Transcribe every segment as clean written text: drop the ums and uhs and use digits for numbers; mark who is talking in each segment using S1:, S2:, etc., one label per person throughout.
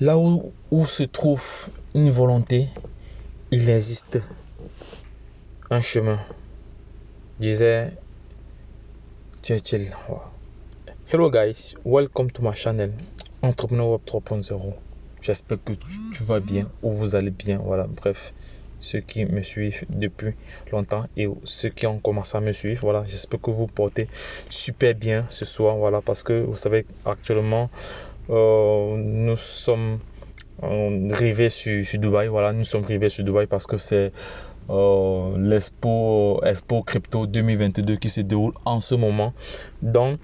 S1: Là où se trouve une volonté, il existe un chemin, disait Churchill. Hello guys, welcome to my channel Entrepreneur Web 3.0. J'espère que tu vas bien ou vous allez bien. Voilà, bref, ceux qui me suivent depuis longtemps et ceux qui ont commencé à me suivre, voilà, j'espère que vous portez super bien ce soir. Voilà, parce que vous savez actuellement nous sommes rivés sur Dubaï. Voilà, nous sommes rivés sur Dubaï parce que c'est Expo Crypto 2022 qui se déroule en ce moment. Donc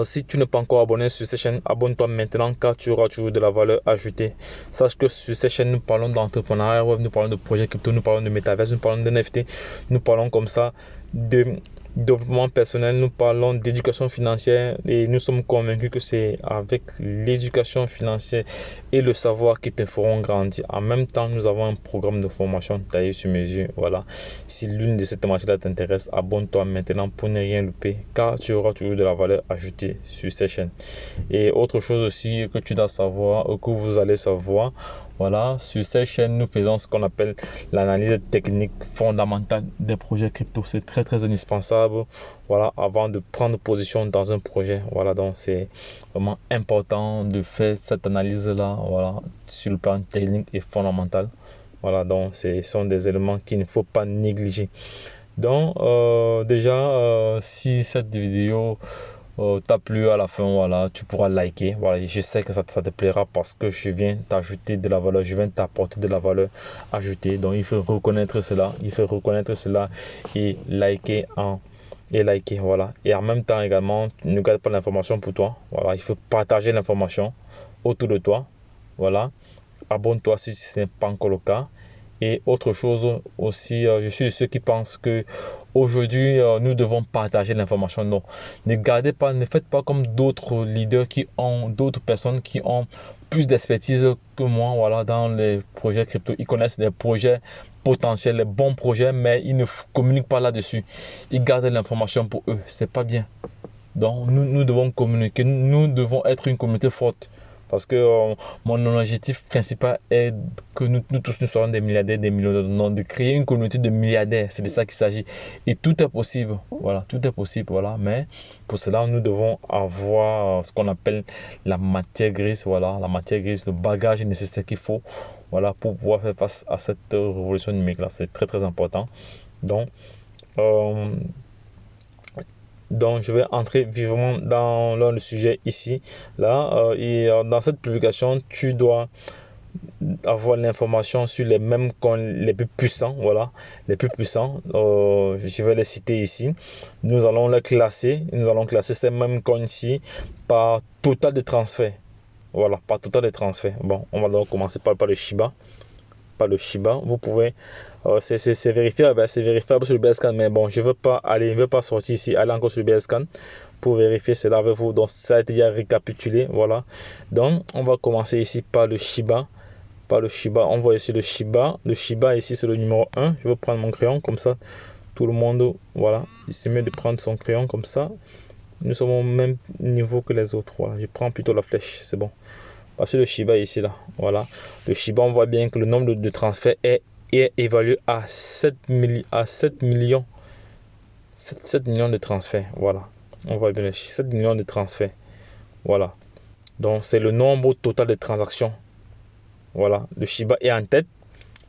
S1: si tu n'es pas encore abonné sur cette chaîne, abonne-toi maintenant car tu auras toujours de la valeur ajoutée. Sache que sur cette chaîne, nous parlons d'entrepreneuriat web, nous parlons de projets crypto, nous parlons de métaverse, nous parlons de NFT, nous parlons comme ça de développement personnel, nous parlons d'éducation financière et nous sommes convaincus que c'est avec l'éducation financière et le savoir qui te feront grandir. En même temps, nous avons un programme de formation taillé sur mesure. Voilà. Si l'une de ces thématiques t'intéresse, abonne-toi maintenant pour ne rien louper car tu auras toujours de la valeur ajoutée sur cette chaîne. Et autre chose aussi que tu dois savoir, que vous allez savoir, voilà, sur cette chaîne, nous faisons ce qu'on appelle l'analyse technique fondamentale des projets crypto. C'est très indispensable, voilà, avant de prendre position dans un projet. Voilà, donc c'est vraiment important de faire cette analyse-là, voilà, sur le plan technique et fondamental. Voilà, donc ce sont des éléments qu'il ne faut pas négliger. Donc, déjà, si cette vidéo t'a plu à la fin, voilà, tu pourras liker. Voilà, je sais que ça te plaira parce que je viens t'ajouter de la valeur, je viens t'apporter de la valeur ajoutée. Donc, il faut reconnaître cela, et liker, voilà. Et en même temps également, ne garde pas l'information pour toi. Voilà, il faut partager l'information autour de toi. Voilà, abonne-toi si ce n'est pas encore le cas. Et autre chose aussi, je suis de ceux qui pensent que aujourd'hui nous devons partager l'information. Non, ne faites pas comme d'autres leaders d'autres personnes qui ont plus d'expertise que moi. Voilà, dans les projets crypto, ils connaissent les projets potentiels, les bons projets, mais ils ne communiquent pas là-dessus. Ils gardent l'information pour eux. C'est pas bien. Donc nous devons communiquer. Nous devons être une communauté forte. Parce que mon objectif principal est que nous tous nous soyons des milliardaires, des millionnaires, non, de créer une communauté de milliardaires. C'est de ça qu'il s'agit. Et tout est possible. Voilà, tout est possible. Voilà. Mais pour cela, nous devons avoir ce qu'on appelle la matière grise. Voilà, la matière grise, le bagage nécessaire qu'il faut. Voilà, pour pouvoir faire face à cette révolution numérique là. C'est très important. Donc, donc, je vais entrer vivement dans le sujet ici. Là, dans cette publication, tu dois avoir l'information sur les mêmes coins les plus puissants. Voilà, les plus puissants. Je vais les citer ici. Nous allons les classer. Nous allons classer ces mêmes coins ici par total de transfert. Voilà, par total de transfert. Bon, on va donc commencer par le Shiba. Vous pouvez c'est vérifiable, c'est vérifiable sur le BSCAN, mais bon, je veux pas sortir ici, aller encore sur le BSCAN pour vérifier cela avec vous. Donc ça a été déjà récapitulé. Voilà, donc on va commencer ici par le Shiba. On voit ici le Shiba ici c'est le numéro 1. Je vais prendre mon crayon comme ça, tout le monde, voilà, il se met de prendre son crayon comme ça. Nous sommes au même niveau que les autres. Voilà, je prends plutôt la flèche, c'est bon. Parce que le Shiba ici là, voilà, le Shiba, on voit bien que le nombre de transferts est évalué à 7 millions. 7 millions de transferts. Voilà, on voit bien 7 millions de transferts. Voilà, donc c'est le nombre total de transactions. Voilà, le Shiba est en tête.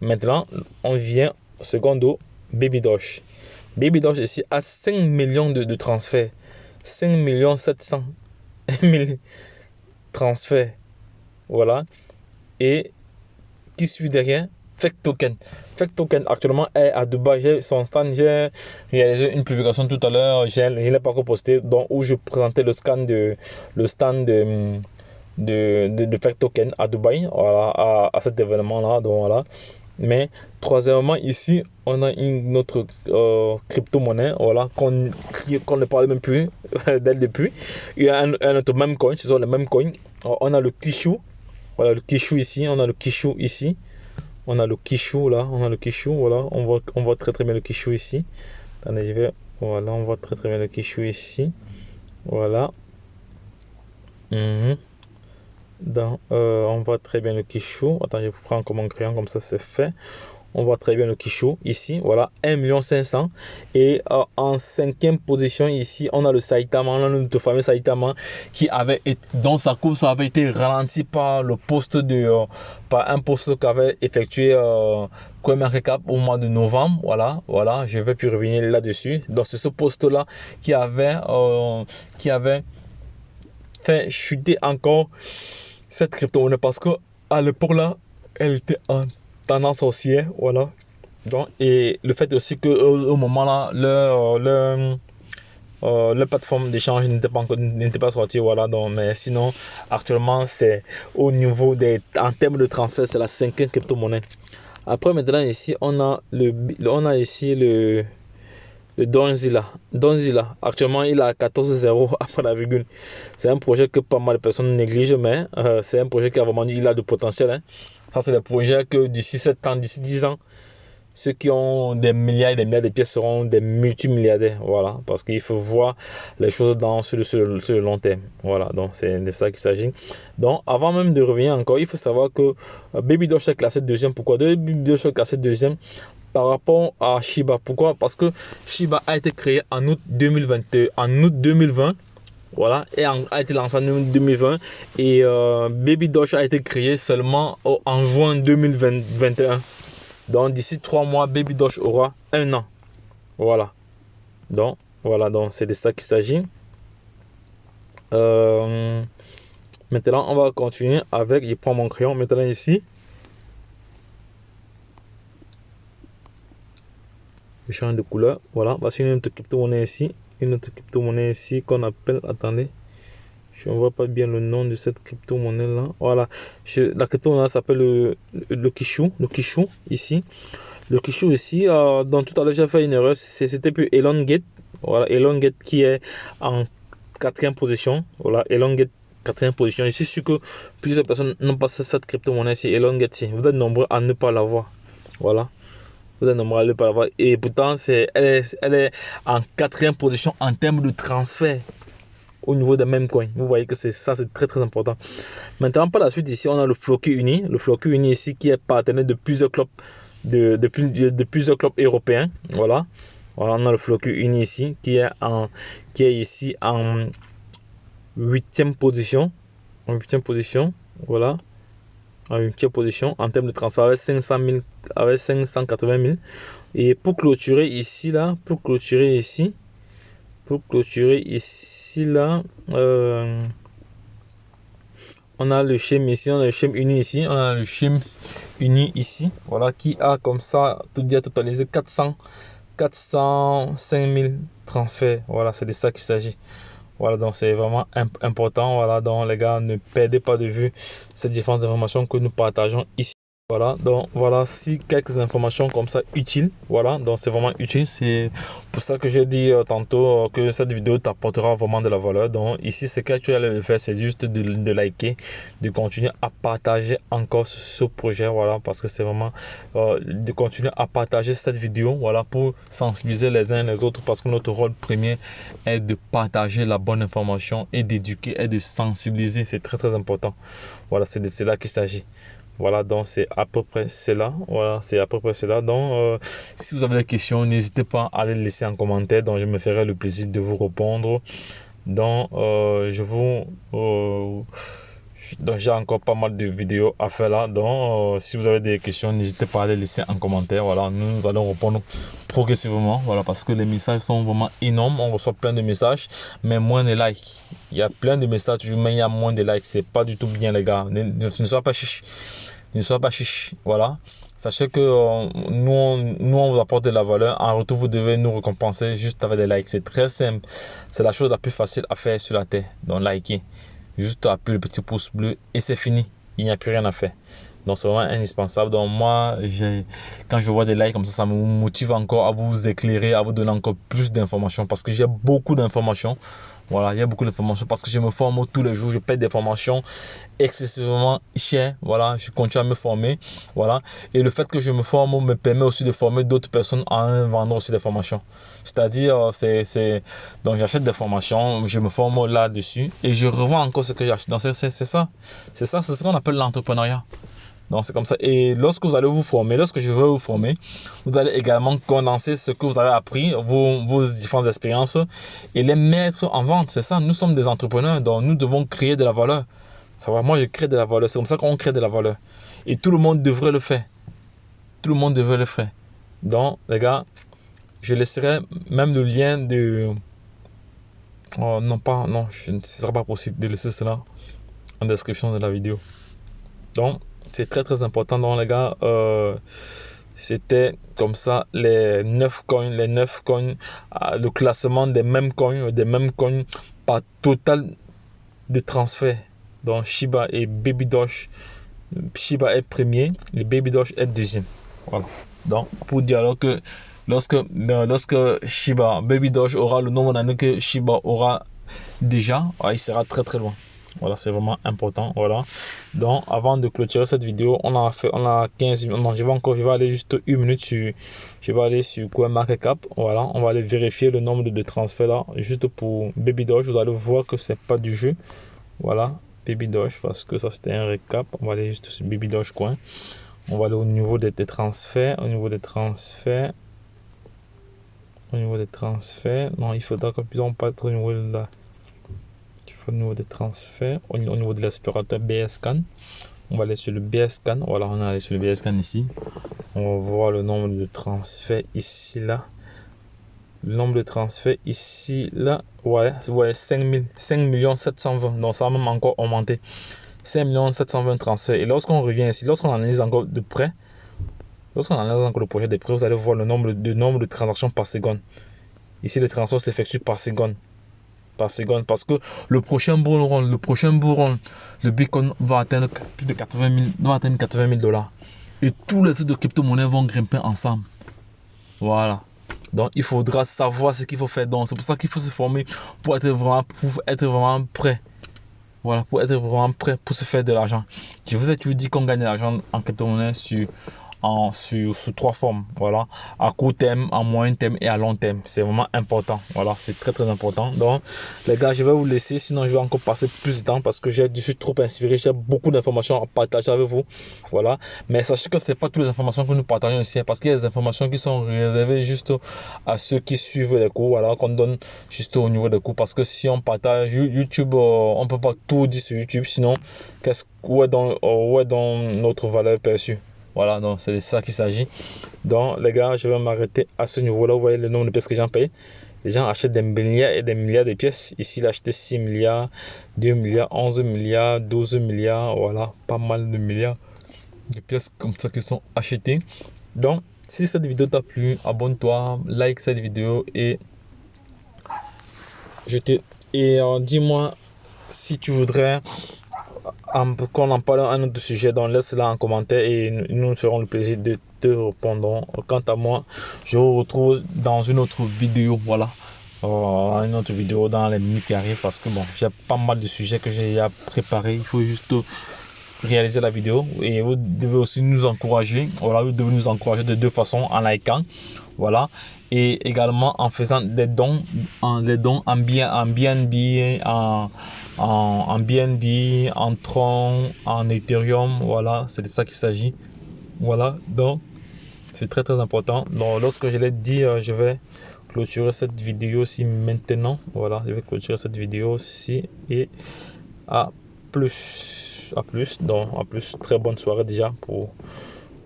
S1: Maintenant, on vient secondo Baby Doge. Baby Doge ici a 5 millions de transferts. 5 millions 700 000 transferts. Voilà. Et qui suit derrière? Fake Token. Fake Token actuellement est à Dubaï. J'ai son stand. J'ai réalisé une publication tout à l'heure. Je ne l'ai pas encore posté. Donc, où je présentais le stand de Fake Token à Dubaï. Voilà, à cet événement-là. Donc, voilà. Mais troisièmement, ici, on a une autre crypto-monnaie, voilà, qu'on ne parle même plus dès le début. Il y a un autre même coin, ce sont les mêmes coins. On a le Kishu, voilà, le Kishu ici, on a le Kishu ici. On a le Kishu là, voilà, on voit très bien le Kishu ici. Attendez, voilà, on voit très bien le Kishu ici. Voilà. On voit très bien le quichou. Attends, je prends comme un crayon, comme ça c'est fait. On voit très bien le quichou ici, voilà, 1 500 000. Et en cinquième position ici, on a le Saitama, on a notre fameux Saitama dont sa course avait été ralentie par le poste par un poste qu'avait effectué Kwame Recap au mois de novembre. Voilà, je vais plus revenir là-dessus. Donc c'est ce poste-là qui avait fait chuter encore cette crypto-monnaie parce que à l'époque là, elle était en tendance haussière, voilà. Donc, et le fait aussi que au moment là, leur plateforme d'échange n'était pas sortie, voilà. Donc, mais sinon, actuellement, c'est au niveau en termes de transfert, c'est la cinquième crypto-monnaie. Après, maintenant, ici, on a ici le Donzilla. Actuellement, il a 14,0 après la virgule. C'est un projet que pas mal de personnes négligent, mais c'est un projet qui a vraiment il a du potentiel. Hein. Ça, c'est des projets que d'ici 7 ans, d'ici 10 ans, ceux qui ont des milliards et des milliards de pièces seront des multimilliardaires. Voilà, parce qu'il faut voir les choses sur le long terme. Voilà, donc c'est de ça qu'il s'agit. Donc, avant même de revenir encore, il faut savoir que Baby Doge est classé deuxième. Pourquoi Baby Doge est classé deuxième par rapport à Shiba? Pourquoi? Parce que Shiba a été créé en août 2020. Voilà, et a été lancé en 2020 et Baby Doge a été créé seulement en juin 2021. Donc d'ici 3 mois, Baby Doge aura 1 an. Voilà. Donc c'est de ça qu'il s'agit. Maintenant, on va continuer avec. Je prends mon crayon maintenant ici. Je change de couleur. Voilà, voici une autre crypto-monnaie ici. Une autre crypto-monnaie ici qu'on appelle. Attendez. Je ne vois pas bien le nom de cette crypto-monnaie là. Voilà. La crypto-monnaie s'appelle le Kishu. Le Kishu ici. Le Kishu ici. Donc tout à l'heure j'ai fait une erreur. C'était plus Elongate. Voilà. Elongate qui est en 4e position. Voilà. Elongate 4e position. Je suis sûr que plusieurs personnes n'ont pas cette crypto-monnaie ici. Elongate. Vous êtes nombreux à ne pas l'avoir. Voilà. Vous êtes nombreux à ne pas l'avoir. Et pourtant, elle est en 4e position en termes de transfert. Au niveau des mêmes coins. Vous voyez que c'est très très important. Maintenant, par la suite, ici, on a le Floki Uni. Le Floki Uni ici qui est partenaire de plusieurs clubs de plusieurs clubs européens. Voilà. On a le Floki Uni ici qui est ici en 8e position. En 8e position. Voilà. En 8e position en termes de transfert avec 580 000. Et pour clôturer ici, là, on a le Shem ici, on a le Shem Uni ici, on a le Shem Uni ici, voilà, qui a comme ça totalisé 405 000 transferts. Voilà, c'est de ça qu'il s'agit. Voilà, donc c'est vraiment important. Voilà, donc les gars, ne perdez pas de vue ces différentes informations que nous partageons ici. Voilà, donc voilà, si quelques informations comme ça utiles, voilà, donc c'est vraiment utile. C'est pour ça que j'ai dit tantôt que cette vidéo t'apportera vraiment de la valeur. Donc ici, ce que tu allais faire, c'est juste de liker, de continuer à partager encore ce projet, voilà, parce que c'est vraiment de continuer à partager cette vidéo, voilà, pour sensibiliser les uns les autres, parce que notre rôle premier est de partager la bonne information et d'éduquer et de sensibiliser. C'est très très important. Voilà, c'est de cela qu'il s'agit. Voilà, donc c'est à peu près cela. Voilà, c'est à peu près cela. Donc, si vous avez des questions, n'hésitez pas à les laisser en commentaire. Donc, je me ferai le plaisir de vous répondre. Donc, donc j'ai encore pas mal de vidéos à faire là. Donc, si vous avez des questions, n'hésitez pas à les laisser en commentaire. Voilà, nous allons répondre progressivement. Voilà, parce que les messages sont vraiment énormes. On reçoit plein de messages, mais moins de likes. Il y a plein de messages, mais il y a moins de likes. C'est pas du tout bien, les gars. Ne soyez pas chiche. Ne soyez pas chiche. Voilà. Sachez que nous, on vous apporte de la valeur. En retour, vous devez nous récompenser juste avec des likes. C'est très simple. C'est la chose la plus facile à faire sur la terre. Donc, likez. Juste appuyer le petit pouce bleu et c'est fini. Il n'y a plus rien à faire. Donc c'est vraiment indispensable. Donc moi, quand je vois des likes comme ça me motive encore à vous éclairer, à vous donner encore plus d'informations parce que j'ai beaucoup d'informations. Voilà, il y a beaucoup d'informations parce que je me forme tous les jours, je paie des formations excessivement chères. Voilà, je continue à me former. Voilà, et le fait que je me forme me permet aussi de former d'autres personnes en vendant aussi des formations. C'est-à-dire, donc j'achète des formations, je me forme là-dessus et je revends encore ce que j'achète. Donc c'est ça, c'est ce qu'on appelle l'entrepreneuriat. Donc c'est comme ça. Et lorsque vous allez vous former, lorsque je vais vous former, vous allez également condenser ce que vous avez appris, vos différentes expériences et les mettre en vente. C'est ça, nous sommes des entrepreneurs, donc nous devons créer de la valeur. Ça va, moi je crée de la valeur, c'est comme ça qu'on crée de la valeur. Et tout le monde devrait le faire. Tout le monde devrait le faire. Donc les gars, je laisserai même le lien de... Oh non, ce ne sera pas possible de laisser cela en description de la vidéo. Donc, c'est très très important. Donc, les gars, c'était comme ça les 9 coins, le classement des mêmes coins par total de transfert. Donc, Shiba et Baby Doge. Shiba est premier, le Baby Doge est deuxième. Voilà. Donc, pour dire alors que lorsque Baby Doge aura le nombre d'années que Shiba aura déjà, il sera très très loin. Voilà, c'est vraiment important. Voilà. Donc, avant de clôturer cette vidéo, on a 15 minutes. Non, je vais aller juste 1 minute je vais aller sur CoinMarketCap. Voilà, on va aller vérifier le nombre de transferts là. Juste pour Baby Doge, vous allez voir que c'est pas du jeu. Voilà, Baby Doge, parce que ça c'était un récap. On va aller juste sur Baby Doge Coin. On va aller au niveau des transferts. Au niveau des transferts. Non, il faudra que puissions pas être au niveau de la. Au niveau des transferts, au niveau de l'aspirateur BSCAN, on va aller sur le BSCAN. Voilà, on est allé sur le BSCAN ici. On va voir le nombre de transferts ici, là. Le nombre de transferts ici, là. Ouais, 5 720. Donc, ça va même encore augmenter. 5 720 transferts. Et lorsqu'on revient ici, lorsqu'on analyse encore de près, lorsqu'on analyse encore le projet de près, vous allez voir le nombre de transactions par seconde. Ici, les transactions s'effectuent par seconde. Parce que le prochain bull run, le Bitcoin va atteindre plus de 80 000 dollars. Et tous les autres de crypto-monnaies vont grimper ensemble. Voilà. Donc, il faudra savoir ce qu'il faut faire. Donc, c'est pour ça qu'il faut se former pour être vraiment prêt. Voilà, pour être vraiment prêt pour se faire de l'argent. Je vous ai toujours dit qu'on gagne de l'argent en crypto-monnaie sur 3 formes. Voilà, à court terme, à moyen terme et à long terme. C'est vraiment important. Voilà, c'est très très important. Donc les gars, je vais vous laisser, sinon je vais encore passer plus de temps parce que je suis trop inspiré. J'ai beaucoup d'informations à partager avec vous. Voilà, mais sachez que c'est pas toutes les informations que nous partageons ici, parce qu'il y a des informations qui sont réservées juste à ceux qui suivent les cours. Voilà, qu'on donne juste au niveau des cours, parce que si on partage YouTube, on peut pas tout dire sur YouTube, sinon où est dans notre valeur perçue. Voilà, donc c'est de ça qu'il s'agit. Donc les gars, je vais m'arrêter à ce niveau-là. Vous voyez le nombre de pièces que les gens payent. Les gens achètent des milliards et des milliards de pièces. Ici, il a acheté 6 milliards, 2 milliards, 11 milliards, 12 milliards. Voilà, pas mal de milliards de pièces comme ça qui sont achetées. Donc, si cette vidéo t'a plu, abonne-toi, like cette vidéo et dis-moi si tu voudrais qu'on en parle un autre sujet. Donc laisse-la en commentaire et nous ferons le plaisir de te répondre. Quant à moi, je vous retrouve dans une autre vidéo. Voilà, une autre vidéo dans les minutes qui arrivent, parce que bon, j'ai pas mal de sujets que j'ai à préparer. Il faut juste réaliser la vidéo et vous devez aussi nous encourager. Voilà, vous devez nous encourager de 2 façons: en likant, voilà, et également en faisant des dons, en BNB, en BNB, en Tron, en Ethereum. Voilà, c'est de ça qu'il s'agit. Voilà, donc c'est très très important. Donc lorsque je l'ai dit, je vais clôturer cette vidéo ci maintenant. Voilà, je vais clôturer cette vidéo ci et à plus. Donc à plus, très bonne soirée déjà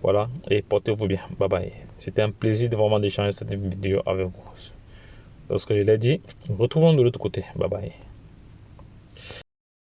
S1: voilà, et portez-vous bien. Bye bye. C'était un plaisir de vraiment d'échanger cette vidéo avec vous. Lorsque je l'ai dit, retrouvons de l'autre côté. Bye bye.